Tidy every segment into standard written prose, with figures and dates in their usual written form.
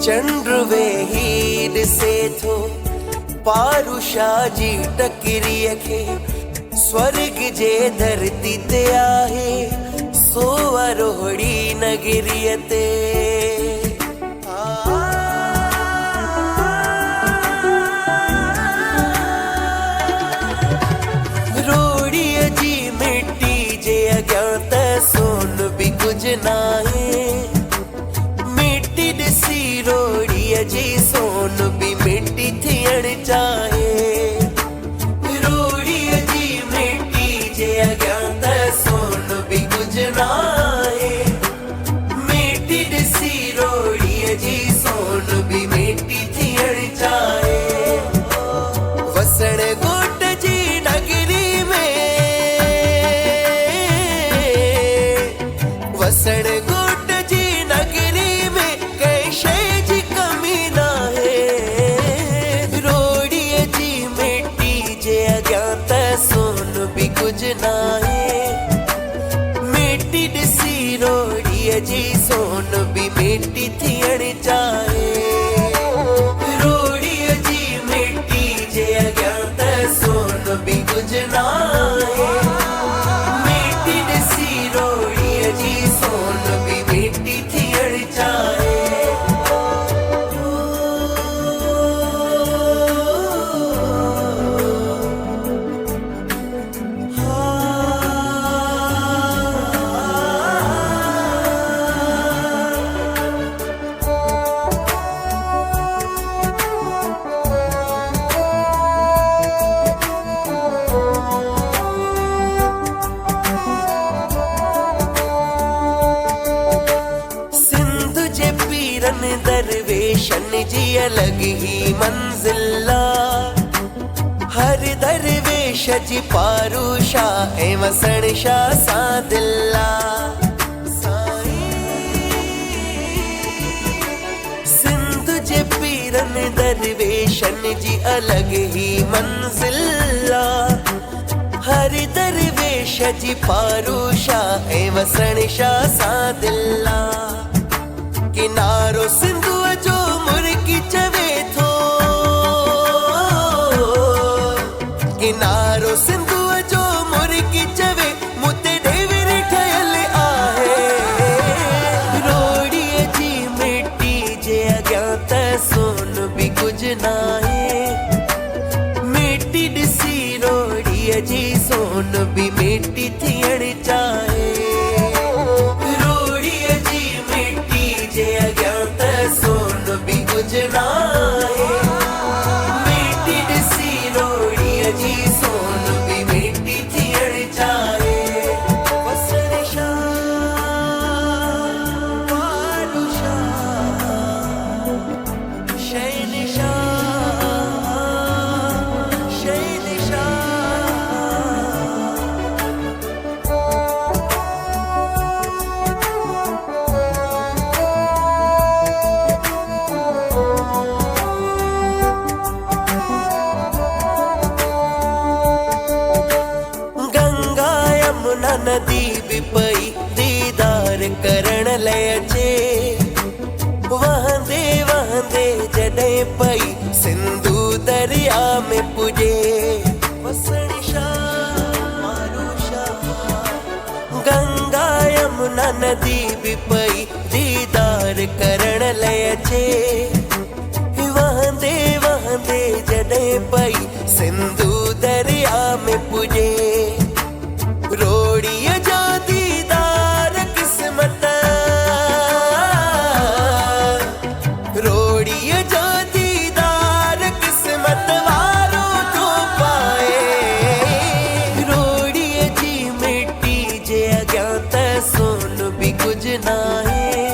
चंद्रवे हीर से थो पारुषा जी टकरीअ खे स्वर्ग जे धरती ते आहे सो अरोहड़ी नगरीअ ते रोड़ीअ जी मिट्टी जे अॻियां त सोन बि कुझु नाहे रोड़ीअ जी सोन भी मिट्टी थियण चाहे रोड़ीअ जी मिट्टी जे अॻियां त सोन भी कुझु नाहे मिट्टी ॾिसी रोड़ीअ जी सोन भी मिट्टी थियण चाहे वसण ॻोठ जी नगरी में वसण ॻोठ जी नगरी में मिट्टी ॾिसी रोड़ीअ जी सोन भी मिट्टी थियण चाहे रोड़ीअ जी मिट्टी जे अॻियां त सोन भी कुझु नाहे मिट्टी ॾिसी रोड़ीअ जी सोन भी मिट्टी थियण चाहे दरवेशन जी अलग ही मंजिला हर दरवेश जी पारुषा ऐं वसण शाह सां दिला सिंध जे पीरन दरवेशन जी अलग ही मंजिला हर दरवेश जी पारुषा ऐं वसण शाह सां दिला किनारो सिंधुअ जो मुर्गी चवे थो किनारो सिंधुअ जो मुर्गी चवे मुते ढेवरी ठहियल आहे रोड़ीअ जी मिट्टी जे अॻियां त सोन भी कुझु नाहे मिट्टी ॾिसी रोड़ीअ जी सोन भी मिट्टी थियण चाहे सोन भी कुझु नाहे मिट्टी ॾिसी रोड़ीअ जी सोन भी मिट्टी थियण चाहे वसण शाह पारुषा शहनशाह शहनशाह नदी भी पई दीदार करण लाइ अचे वहंदे वहंदे जॾहिं पई सिंधु दरिया में पुॼे वसण शाह पारुषा गंगा यमुना नदी भी पई दीदार करण लाइ अचे वहंदे वहंदे जॾहिं पई सिंधु दरिया में पुॼे रोड़ीअ जो दीदार किस्मत रोड़ीअ जो दीदार किस्मत वारो थो पाए रोड़ीअ जी मिट्टी जे अॻियां त सोन भी कुझु नाहे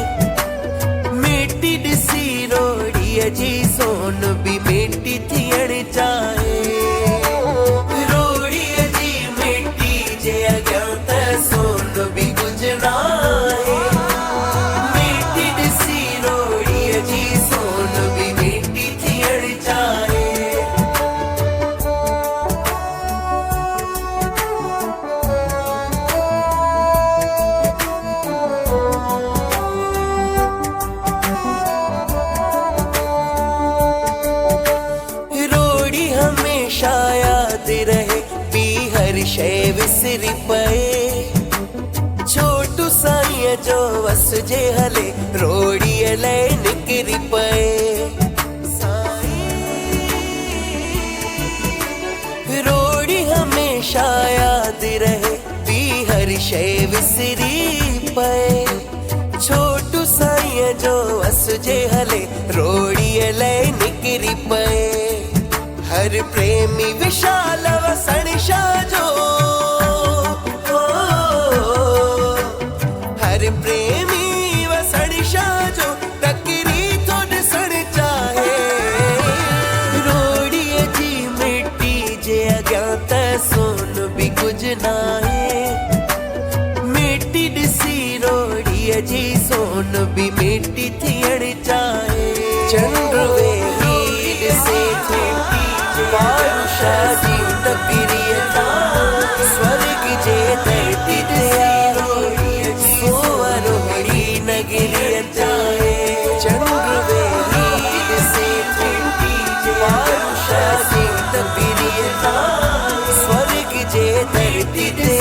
मिट्टी ॾिसी रोड़ीअ जी सोन भी मिट्टी थियण चाहे सोन भी कुझु नाहे मिट्टी ॾिसी रोड़ीअ जी सोन भी मिट्टी थियण चाहे विसरी पए छोटू साईं जो वस जे हले रोड़ीअ लाइ निकिरी पए रोड़ी हमेशा यादि रहे ॿी हर शइ विसरी पए छोटू साईं जो वस जे हले रोड़ीअ लाइ निकिरी पए हर प्रेमी विशाल वसण शाह जो हर प्रेमी वसण शाह जो तकरी तो ॾिसण चाहे रोड़ीअ जी मिट्टी जे अॻियां त सोन बि कुझु नाहे मिट्टी ॾिसी रोड़ीअ जी सोन बि मिट्टी थियण चाहे चंद्र वेही ॾिसे बादशाह जी तकरीअ तां स्वर्ग जे धरती ते आए सोअर रोड़ी नगरीअ चाहे चंद्र वेही ॾिसे बादशाह जी तकरीअ तां स्वर्ग जे धरती ते